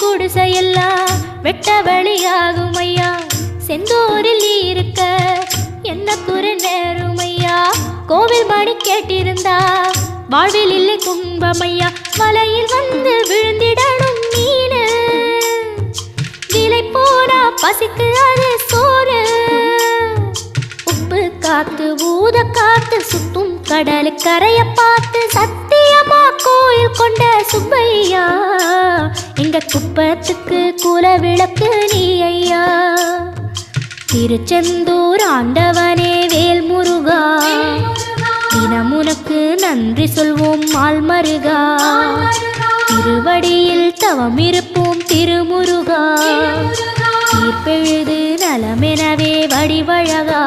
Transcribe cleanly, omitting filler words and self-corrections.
குடிசையெல்லாம் வெட்ட வழியாகும் ஐயா. செந்தூரில் நீ இருக்க என்ன குறை நேரும் ஐயா. கோவில் மணி கேட்டிருந்தா வாழ்வில் இல்லை கும்பமையா. மலையில் வந்து விழுந்திடணும் மீனு, விலை போனா பசிக்கு அது சோறு. உப்பு காத்து ஊத காத்து சுத்தும் கடலு கரைய பார்த்து சத்தியமா கோயில் கொண்ட சுப்பையா. எங்க குப்பத்துக்கு குல விளக்கு நீ ஐயா. திருச்செந்தூர் ஆண்டவனே வேல் முருகா, தினம் உனக்கு நன்றி சொல்வோம் மால்மருகா. திருவடியில் தவம் இருப்போம் திருமுருகா. தீர்ப்பெழுது நலமெனவே வடிவழகா.